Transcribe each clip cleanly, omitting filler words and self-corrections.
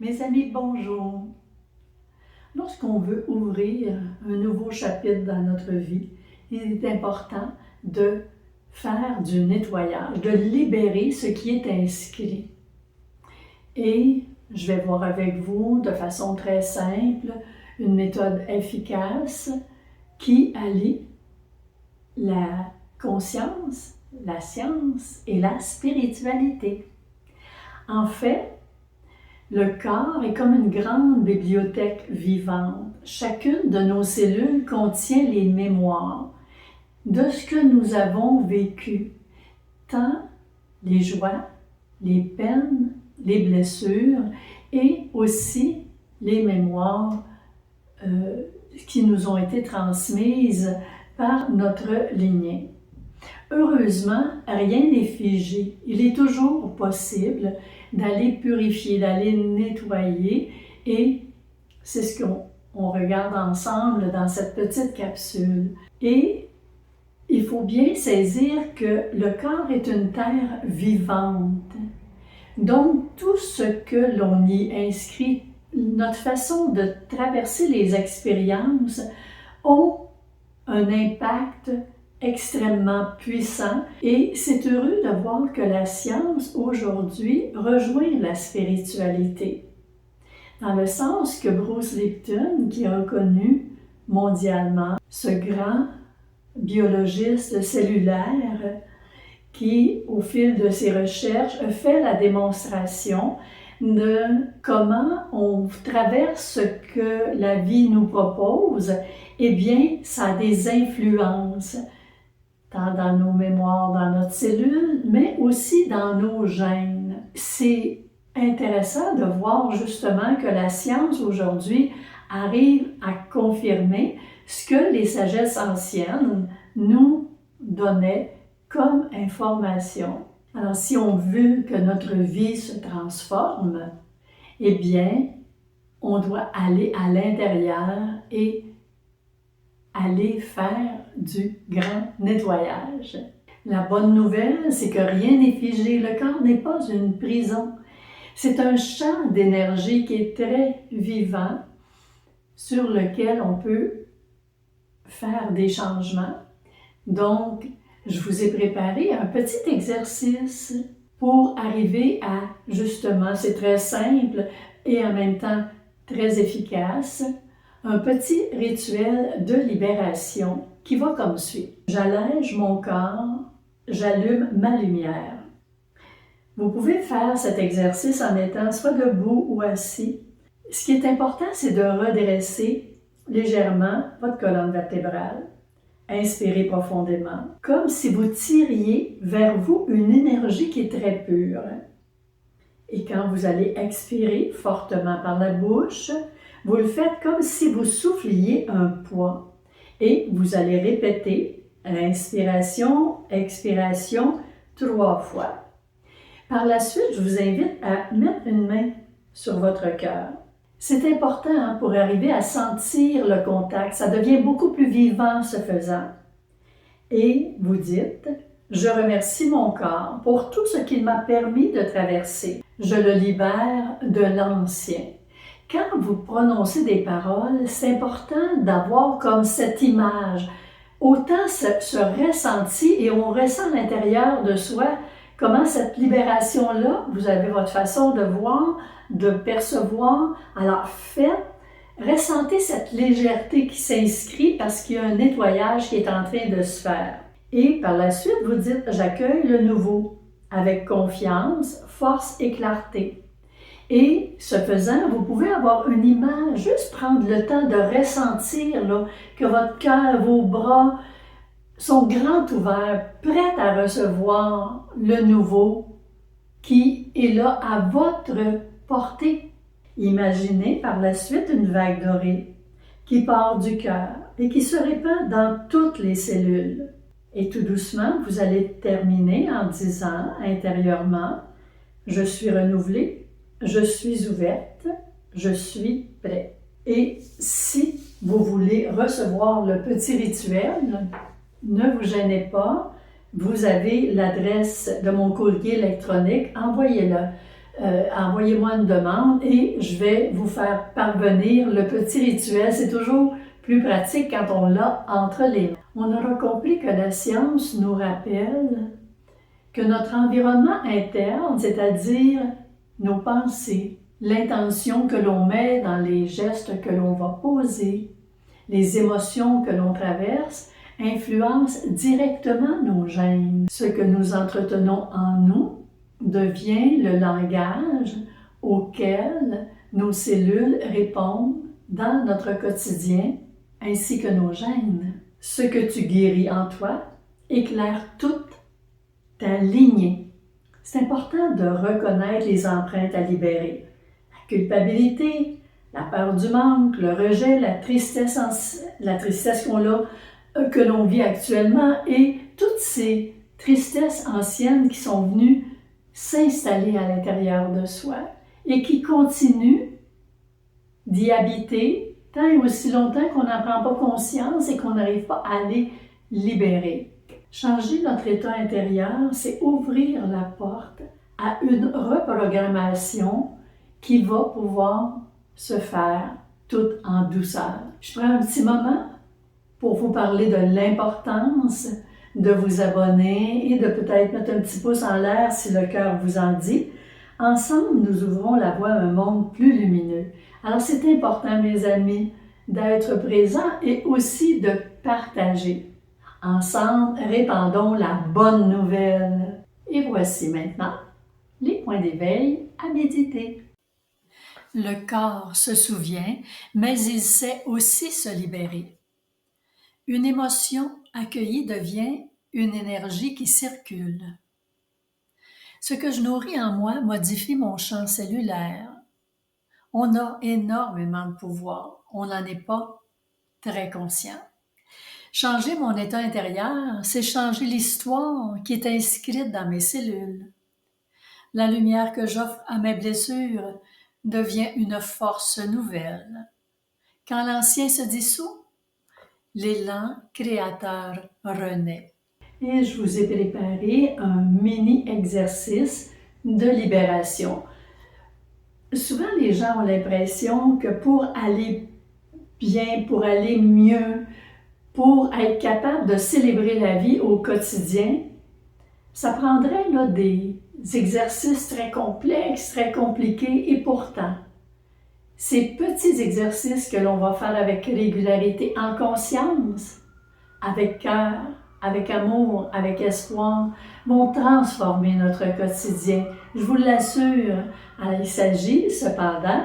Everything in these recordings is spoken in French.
Mes amis, bonjour. Lorsqu'on veut ouvrir un nouveau chapitre dans notre vie, il est important de faire du nettoyage, de libérer ce qui est inscrit. Et je vais voir avec vous de façon très simple une méthode efficace qui allie la conscience, la science et la spiritualité. En fait, le corps est comme une grande bibliothèque vivante. Chacune de nos cellules contient les mémoires de ce que nous avons vécu, tant les joies, les peines, les blessures et aussi les mémoires qui nous ont été transmises par notre lignée. Heureusement, rien n'est figé. Il est toujours possible d'aller purifier, d'aller nettoyer et c'est ce qu'on regarde ensemble dans cette petite capsule. Et il faut bien saisir que le corps est une terre vivante. Donc, tout ce que l'on y inscrit, notre façon de traverser les expériences ont un impact extrêmement puissant et c'est heureux de voir que la science aujourd'hui rejoint la spiritualité. Dans le sens que Bruce Lipton, qui est reconnu mondialement, ce grand biologiste cellulaire qui, au fil de ses recherches, fait la démonstration de comment on traverse ce que la vie nous propose, eh bien, ça a des influences tant dans nos mémoires, dans notre cellule, mais aussi dans nos gènes. C'est intéressant de voir justement que la science aujourd'hui arrive à confirmer ce que les sagesses anciennes nous donnaient comme information. Alors, si on veut que notre vie se transforme, eh bien, on doit aller à l'intérieur et aller faire du grand nettoyage. La bonne nouvelle, c'est que rien n'est figé. Le corps n'est pas une prison. C'est un champ d'énergie qui est très vivant sur lequel on peut faire des changements. Donc, je vous ai préparé un petit exercice pour arriver à, justement, c'est très simple et en même temps très efficace, un petit rituel de libération qui va comme suit. J'allège mon corps, j'allume ma lumière. Vous pouvez faire cet exercice en étant soit debout ou assis. Ce qui est important, c'est de redresser légèrement votre colonne vertébrale. Inspirez profondément, comme si vous tiriez vers vous une énergie qui est très pure. Et quand vous allez expirer fortement par la bouche, vous le faites comme si vous souffliez un poids. Et vous allez répéter inspiration, expiration 3 fois. Par la suite, je vous invite à mettre une main sur votre cœur. C'est important pour arriver à sentir le contact. Ça devient beaucoup plus vivant ce faisant. Et vous dites, je remercie mon corps pour tout ce qu'il m'a permis de traverser. Je le libère de l'ancien. Quand vous prononcez des paroles, c'est important d'avoir comme cette image, autant ce ressenti et on ressent à l'intérieur de soi comment cette libération-là, vous avez votre façon de voir, de percevoir. Alors ressentez cette légèreté qui s'inscrit parce qu'il y a un nettoyage qui est en train de se faire. Et par la suite, vous dites, j'accueille le nouveau avec confiance, force et clarté. Et ce faisant, vous pouvez avoir une image, juste prendre le temps de ressentir là, que votre cœur, vos bras sont grands ouverts, prêts à recevoir le nouveau qui est là à votre portée. Imaginez par la suite une vague dorée qui part du cœur et qui se répand dans toutes les cellules. Et tout doucement, vous allez terminer en disant intérieurement, je suis renouvelée, je suis ouverte, je suis prêt. Et si vous voulez recevoir le petit rituel, ne vous gênez pas, vous avez l'adresse de mon courrier électronique, envoyez-le. envoyez-moi une demande et je vais vous faire parvenir le petit rituel. C'est toujours plus pratique quand on l'a entre les mains. On aura compris que la science nous rappelle que notre environnement interne, c'est-à-dire nos pensées, l'intention que l'on met dans les gestes que l'on va poser, les émotions que l'on traverse, influencent directement nos gènes. Ce que nous entretenons en nous devient le langage auquel nos cellules répondent dans notre quotidien, ainsi que nos gènes. Ce que tu guéris en toi éclaire toute ta lignée. C'est important de reconnaître les empreintes à libérer. La culpabilité, la peur du manque, le rejet, la tristesse que l'on vit actuellement et toutes ces tristesses anciennes qui sont venues s'installer à l'intérieur de soi et qui continuent d'y habiter tant et aussi longtemps qu'on n'en prend pas conscience et qu'on n'arrive pas à les libérer. Changer notre état intérieur, c'est ouvrir la porte à une reprogrammation qui va pouvoir se faire toute en douceur. Je prends un petit moment pour vous parler de l'importance de vous abonner et de peut-être mettre un petit pouce en l'air si le cœur vous en dit. Ensemble, nous ouvrons la voie à un monde plus lumineux. Alors, c'est important, mes amis, d'être présents et aussi de partager. Ensemble, répandons la bonne nouvelle. Et voici maintenant les points d'éveil à méditer. Le corps se souvient, mais il sait aussi se libérer. Une émotion accueillie devient une énergie qui circule. Ce que je nourris en moi modifie mon champ cellulaire. On a énormément de pouvoir, on n'en est pas très conscient. Changer mon état intérieur, c'est changer l'histoire qui est inscrite dans mes cellules. La lumière que j'offre à mes blessures devient une force nouvelle. Quand l'ancien se dissout, l'élan créateur renaît. Et je vous ai préparé un mini-exercice de libération. Souvent, les gens ont l'impression que pour aller bien, pour aller mieux, pour être capable de célébrer la vie au quotidien, ça prendrait là, des exercices très complexes, très compliqués, et pourtant, ces petits exercices que l'on va faire avec régularité, en conscience, avec cœur, avec amour, avec espoir, vont transformer notre quotidien. Je vous l'assure. Alors, il s'agit cependant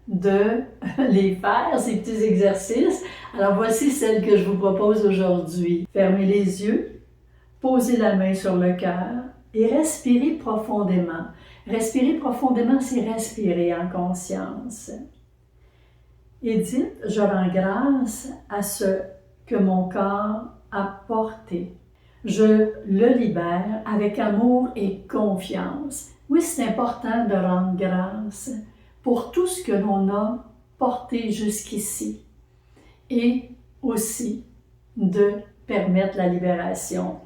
de les faire, ces petits exercices. Alors, voici celle que je vous propose aujourd'hui. Fermez les yeux, posez la main sur le cœur et respirez profondément. Respirer profondément, c'est respirer en conscience. Et dites, je rends grâce à ce que mon corps a porté. Je le libère avec amour et confiance. Oui, c'est important de rendre grâce pour tout ce que l'on a porté jusqu'ici et aussi de permettre la libération.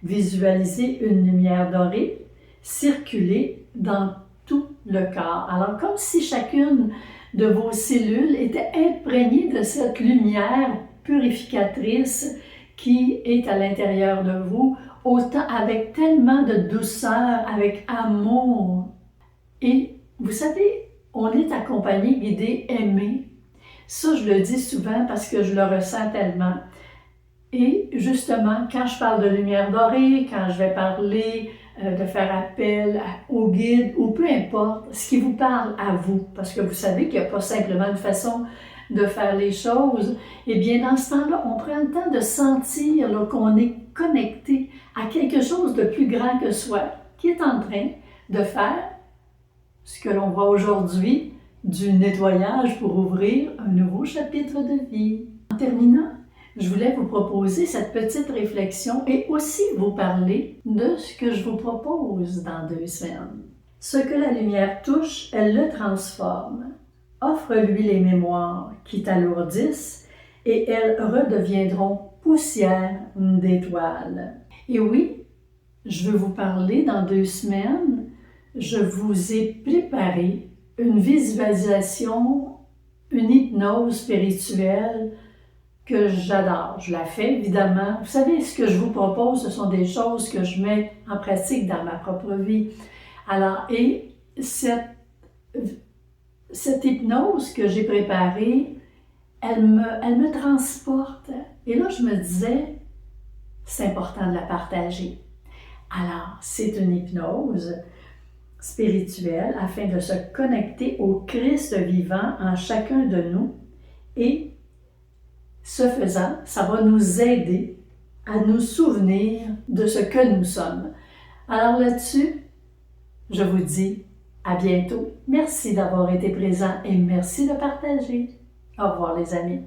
Visualisez une lumière dorée circuler dans tout le corps. Alors, comme si chacune de vos cellules était imprégnée de cette lumière purificatrice qui est à l'intérieur de vous, autant avec tellement de douceur, avec amour. Et vous savez, on est accompagné, guidé, aimé. Ça, je le dis souvent parce que je le ressens tellement. Et justement, quand je parle de lumière dorée, quand je vais parler de faire appel au guide ou peu importe, ce qui vous parle à vous, parce que vous savez qu'il n'y a pas simplement une façon de faire les choses, eh bien dans ce temps-là, on prend le temps de sentir qu'on est connecté à quelque chose de plus grand que soi, qui est en train de faire ce que l'on voit aujourd'hui, du nettoyage pour ouvrir un nouveau chapitre de vie. En terminant, je voulais vous proposer cette petite réflexion et aussi vous parler de ce que je vous propose dans 2 semaines. Ce que la lumière touche, elle le transforme. Offre-lui les mémoires qui t'alourdissent et elles redeviendront poussière d'étoiles. Et oui, je veux vous parler dans 2 semaines je vous ai préparé une visualisation, une hypnose spirituelle que j'adore. Je la fais évidemment. Vous savez, ce que je vous propose, ce sont des choses que je mets en pratique dans ma propre vie. Alors, et cette hypnose que j'ai préparée, elle me transporte. Et là, je me disais, c'est important de la partager. Alors, c'est une hypnose spirituelle afin de se connecter au Christ vivant en chacun de nous et ce faisant, ça va nous aider à nous souvenir de ce que nous sommes. Alors là-dessus, je vous dis à bientôt. Merci d'avoir été présent et merci de partager. Au revoir les amis.